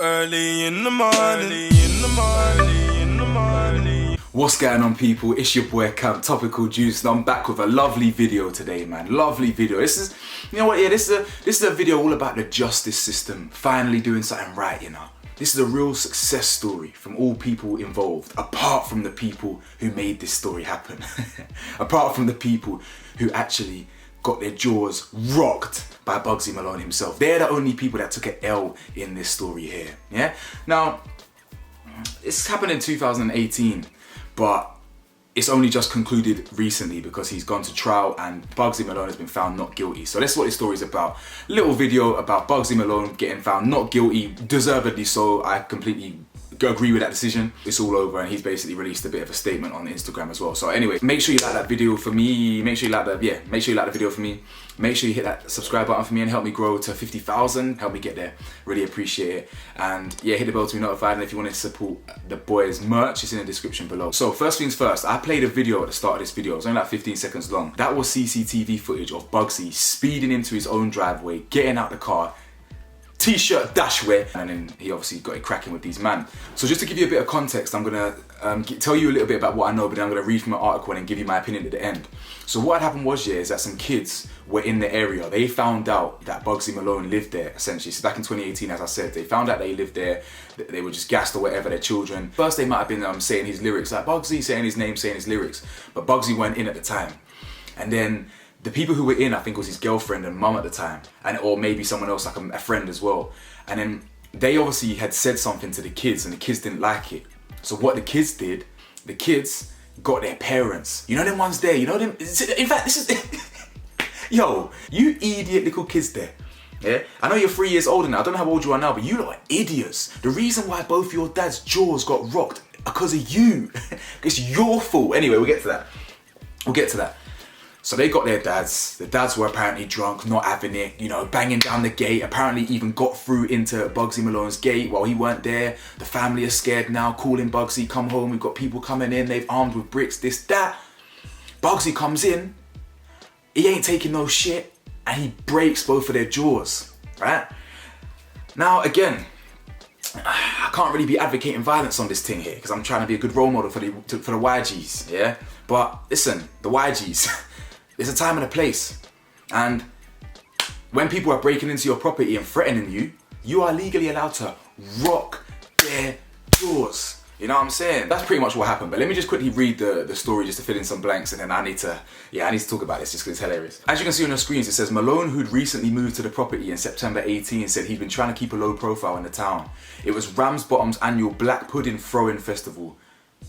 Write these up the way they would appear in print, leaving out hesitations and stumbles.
Early in the morning. What's going on, people? It's your boy Camp Topical Juice, and I'm back with a lovely video today, man. Lovely video. This is, you know what? Yeah, this is a video all about the justice system finally doing something right. You know, this is a real success story from all people involved, apart from the people who made this story happen, apart from the people who actually got their jaws rocked by Bugzy Malone himself. They're the only people that took an L in this story here. Yeah. Now, it's happened in 2018. But it's only just concluded recently because he's gone to trial and Bugzy Malone has been found not guilty. So that's what this story is about. Little video about Bugzy Malone getting found not guilty, deservedly so. I completely agree with that decision. It's all over and he's basically released a bit of a statement on Instagram as well. So anyway, make sure you like that video for me. Make sure you like the video for me. Make sure you hit that subscribe button for me and help me grow to 50,000. Help me get there. Really appreciate it. And yeah, hit the bell to be notified. And if you want to support the boys' merch, it's in the description below. So first things first, I played a video at the start of this video. It was only like 15 seconds long. That was CCTV footage of Bugzy speeding into his own driveway, getting out the car, t-shirt, dashwear, and then he obviously got it cracking with these man. So just to give you a bit of context, I'm gonna tell you a little bit about what I know, but then I'm gonna read from an article and then give you my opinion at the end. So what had happened was, yeah, is that some kids were in the area. They found out that Bugzy Malone lived there, essentially. So back in 2018, as I said, they found out that he lived there. They were just gassed or whatever, their children. First, they might have been saying his lyrics, like Bugzy, saying his name, saying his lyrics. But Bugzy went in at the time. And then the people who were in, I think, was his girlfriend and mum at the time, or maybe someone else, like a friend as well. And then they obviously had said something to the kids, and the kids didn't like it. So what the kids did, the kids got their parents. You know them ones there. You know them. In fact, this is yo, you idiot little kids there. Yeah, I know you're 3 years older now. I don't know how old you are now, but you lot are idiots. The reason why both your dad's jaws got rocked because of you. It's your fault. Anyway, we'll get to that. We'll get to that. So they got their dads. The dads were apparently drunk, not having it, you know, banging down the gate. Apparently even got through into Bugzy Malone's gate while he weren't there. The family are scared now, calling Bugzy, come home. We've got people coming in. They've armed with bricks, this, that. Bugzy comes in. He ain't taking no shit. And he breaks both of their jaws, right? Now, again, I can't really be advocating violence on this thing here because I'm trying to be a good role model for the YGs, yeah? But listen, the YGs, there's a time and a place. And when people are breaking into your property and threatening you, you are legally allowed to rock their doors. You know what I'm saying? That's pretty much what happened. But let me just quickly read the story just to fill in some blanks, and then I need to talk about this just because it's hilarious. As you can see on your screens, it says Malone, who'd recently moved to the property in September 18, said he'd been trying to keep a low profile in the town. It was Ramsbottom's annual Black Pudding Throwing Festival.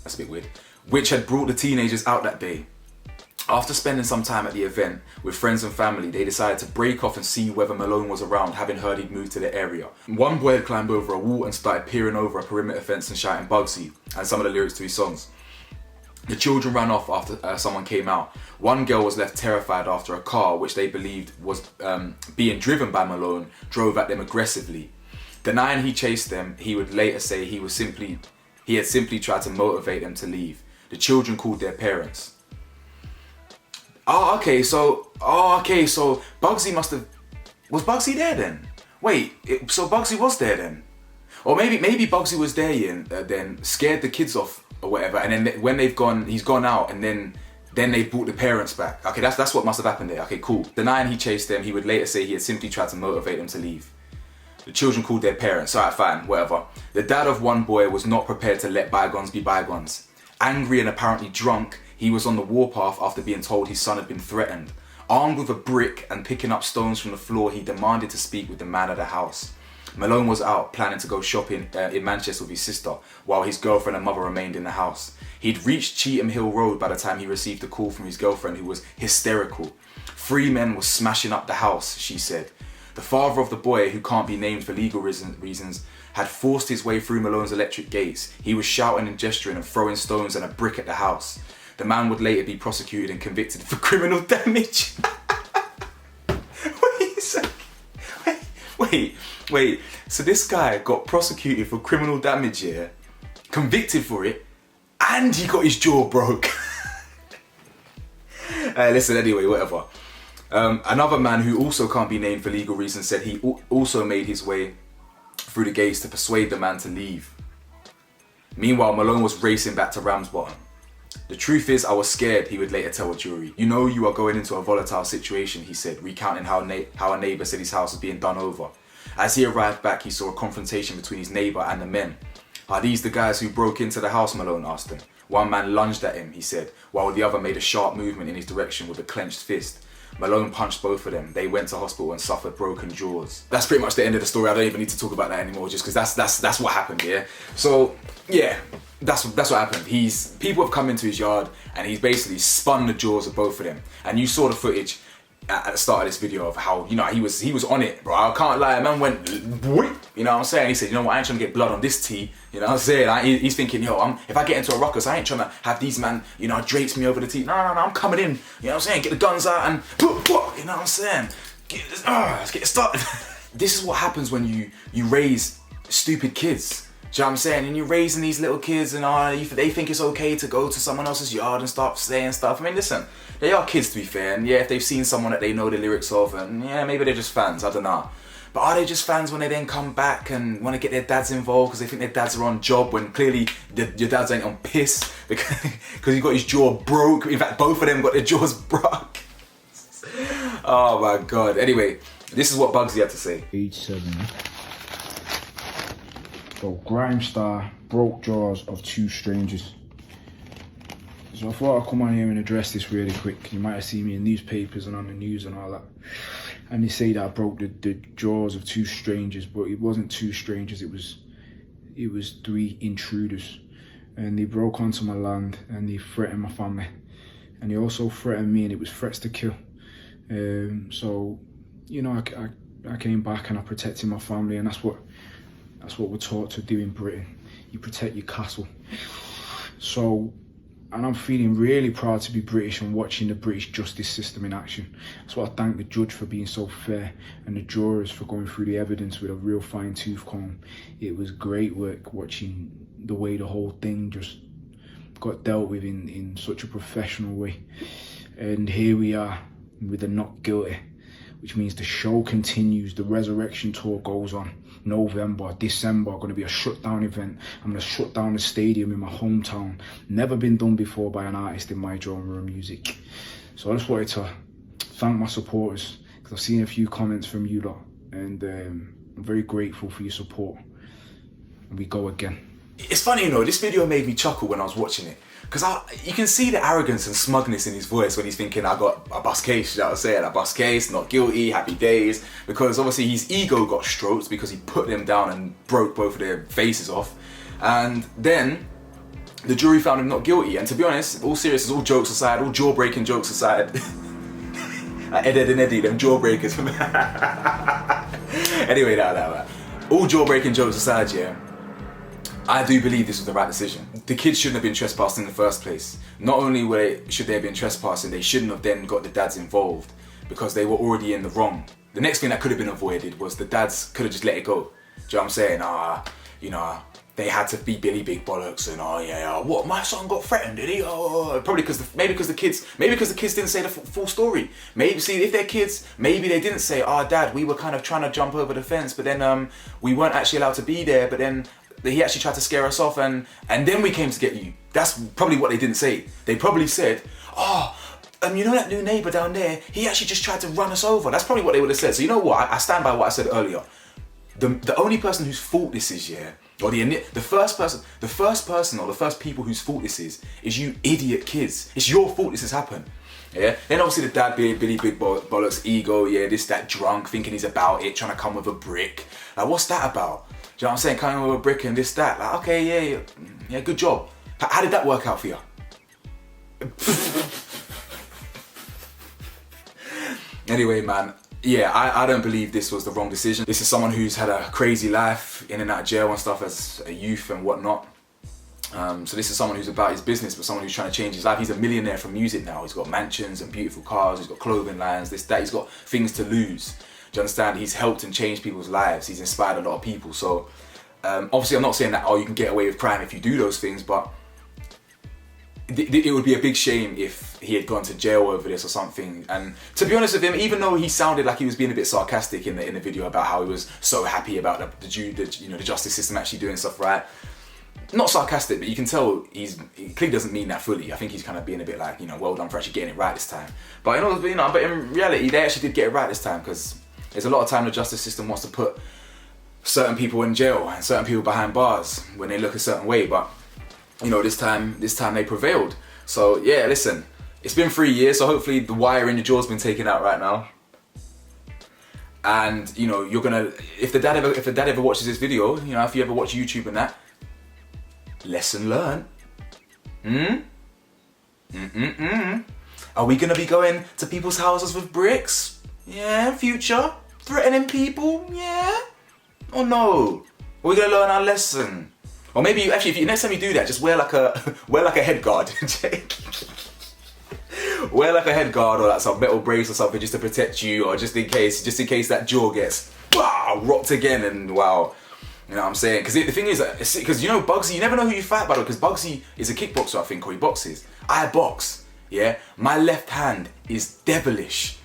That's a bit weird. Which had brought the teenagers out that day. After spending some time at the event with friends and family, they decided to break off and see whether Malone was around, having heard he'd moved to the area. One boy had climbed over a wall and started peering over a perimeter fence and shouting Bugzy and some of the lyrics to his songs. The children ran off after someone came out. One girl was left terrified after a car, which they believed was being driven by Malone, drove at them aggressively. Denying he chased them, he would later say he had simply tried to motivate them to leave. The children called their parents. So Bugzy was Bugzy there then? Wait, so Bugzy was there then? Or maybe Bugzy was there then scared the kids off or whatever, and then when he's gone out, and then they brought the parents back. Okay, that's what must have happened there. Okay, cool. Denying he chased them, he would later say he had simply tried to motivate them to leave. The children called their parents. Alright, fine, whatever. The dad of one boy was not prepared to let bygones be bygones. Angry and apparently drunk, he was on the warpath after being told his son had been threatened. Armed with a brick and picking up stones from the floor, he demanded to speak with the man of the house. Malone was out planning to go shopping in Manchester with his sister, while his girlfriend and mother remained in the house. He'd reached Cheetham Hill Road by the time he received a call from his girlfriend, who was hysterical. 3 men were smashing up the house, she said. The father of the boy, who can't be named for legal reasons, had forced his way through Malone's electric gates. He was shouting and gesturing and throwing stones and a brick at the house. The man would later be prosecuted and convicted for criminal damage. Wait a second. Wait. So this guy got prosecuted for criminal damage here, convicted for it, and he got his jaw broke. Listen, anyway, whatever. Another man who also can't be named for legal reasons said he also made his way through the gates to persuade the man to leave. Meanwhile, Malone was racing back to Ramsbottom. The truth is, I was scared, he would later tell a jury. You know you are going into a volatile situation, he said, recounting how a neighbour said his house was being done over. As he arrived back, he saw a confrontation between his neighbour and the men. Are these the guys who broke into the house? Malone asked him. One man lunged at him, he said, while the other made a sharp movement in his direction with a clenched fist. Malone punched both of them. They went to hospital and suffered broken jaws. That's pretty much the end of the story. I don't even need to talk about that anymore, just because that's what happened, yeah? So, yeah, that's what happened. People have come into his yard and he's basically spun the jaws of both of them. And you saw the footage at the start of this video of how, you know, he was on it, bro. I can't lie, man went, whoop, you know what I'm saying? He said, you know what, I ain't trying to get blood on this tee, you know what I'm saying? He's thinking, yo, if I get into a ruckus, I ain't trying to have these man, you know, drapes me over the tee. No, I'm coming in, you know what I'm saying? Get the guns out and, you know what I'm saying? Let's get it started. This is what happens when you raise stupid kids. Do you know what I'm saying? And you're raising these little kids and they think it's okay to go to someone else's yard and start saying stuff. I mean, listen, they are kids to be fair. And yeah, if they've seen someone that they know the lyrics of, and yeah, maybe they're just fans, I don't know. But are they just fans when they then come back and want to get their dads involved because they think their dads are on job when clearly your dads ain't on piss because he got his jaw broke. In fact, both of them got their jaws broke. Oh my God. Anyway, this is what Bugzy had to say. Age 7. So Grime Star broke jaws of 2 strangers. So I thought I'd come on here and address this really quick. You might have seen me in newspapers and on the news and all that. And they say that I broke the jaws of 2 strangers, but it wasn't 2 strangers, it was 3 intruders. And they broke onto my land and they threatened my family. And they also threatened me, and it was threats to kill. So, you know, I came back and I protected my family, and that's what we're taught to do in Britain. You protect your castle. So, and I'm feeling really proud to be British and watching the British justice system in action. So I thank the judge for being so fair and the jurors for going through the evidence with a real fine tooth comb. It was great work watching the way the whole thing just got dealt with in such a professional way. And here we are with a not guilty, which means the show continues. The resurrection tour goes on. November, December, going to be a shutdown event. I'm going to shut down the stadium in my hometown. Never been done before by an artist in my genre of music. So I just wanted to thank my supporters, because I've seen a few comments from you lot, and I'm very grateful for your support. And we go again. It's funny, you know, this video made me chuckle when I was watching it. Because you can see the arrogance and smugness in his voice when he's thinking, I got a bus case, you know what I'm saying? A bus case, not guilty, happy days. Because obviously his ego got stroked because he put them down and broke both of their faces off. And then the jury found him not guilty. And to be honest, all seriousness, all jokes aside, all jaw-breaking jokes aside, Ed and Eddie, them jaw-breakers. Anyway, all jaw-breaking jokes aside, yeah. I do believe this was the right decision. The kids shouldn't have been trespassing in the first place. Not only should they have been trespassing, they shouldn't have then got the dads involved because they were already in the wrong. The next thing that could have been avoided was the dads could have just let it go. Do you know what I'm saying? You know, they had to be Billy Big Bollocks and what, my son got threatened, did he? Probably because the kids didn't say the full story. Maybe, see, if they're kids, maybe they didn't say, dad, we were kind of trying to jump over the fence, but then we weren't actually allowed to be there, but then he actually tried to scare us off and then we came to get you. That's probably what they didn't say. They probably said, you know that new neighbour down there, he actually just tried to run us over. That's probably what they would have said. So you know what, I stand by what I said earlier. The only person whose fault this is, yeah, or the first person or the first people whose fault this is you idiot kids. It's your fault this has happened. Yeah. Then obviously the dad being Billy Big Bollocks, ego, yeah, this, that, drunk, thinking he's about it, trying to come with a brick. Like, what's that about? Do you know what I'm saying? Coming with a brick and this, that. Like, okay, yeah, good job. How did that work out for you? Anyway, man, yeah, I don't believe this was the wrong decision. This is someone who's had a crazy life, in and out of jail and stuff as a youth and whatnot. So this is someone who's about his business, but someone who's trying to change his life. He's a millionaire from music now. He's got mansions and beautiful cars. He's got clothing lines, this, that. He's got things to lose. Do you understand? He's helped and changed people's lives. He's inspired a lot of people. So obviously I'm not saying that, you can get away with crime if you do those things, but it would be a big shame if he had gone to jail over this or something. And to be honest with him, even though he sounded like he was being a bit sarcastic in the video about how he was so happy about the justice system actually doing stuff right, not sarcastic, but you can tell he clearly doesn't mean that fully. I think he's kind of being a bit like, well done for actually getting it right this time. But but in reality, they actually did get it right this time, because there's a lot of time the justice system wants to put certain people in jail and certain people behind bars when they look a certain way. But this time they prevailed. So yeah, listen, it's been 3 years, so hopefully the wire in your jaw's been taken out right now. And you're gonna, if the dad ever watches this video, if you ever watch YouTube and that, lesson learned. Are we gonna be going to people's houses with bricks? Yeah, future? Threatening people? Yeah? Or no? Are we gonna learn our lesson? Or maybe if next time you do that, just wear like a head guard. Wear like a head guard or like some metal brace or something just to protect you, or just in case that jaw gets rocked again. And wow, you know what I'm saying? Because the thing is, because Bugzy, you never know who you fight, by the way, because Bugzy is a kickboxer, I think, or he boxes. I box, yeah? My left hand is devilish.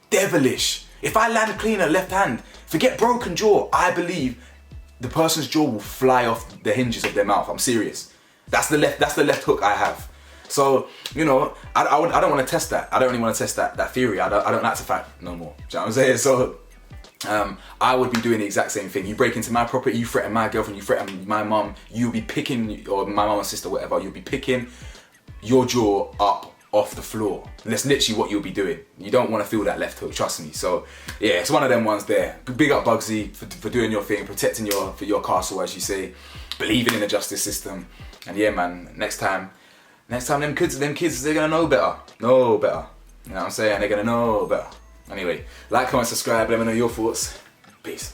Devilish. If I land clean at left hand, forget broken jaw, I believe the person's jaw will fly off the hinges of their mouth. I'm serious. That's the left hook I have. So, I don't want to test that. I don't really want to test that theory. I don't like to fight no more. Do you know what I'm saying? So, I would be doing the exact same thing. You break into my property, you threaten my girlfriend, you threaten my mum, you'll be picking, or my mum and sister, whatever, you'll be picking your jaw up off the floor. And that's literally what you'll be doing. You don't want to feel that left hook, trust me. So yeah, it's one of them ones there. Big up Bugzy for doing your thing, protecting your castle, as you say, believing in the justice system. And yeah, man, next time them kids, they're gonna know better. Know better. You know what I'm saying? They're gonna know better. Anyway, like, comment, subscribe, let me know your thoughts. Peace.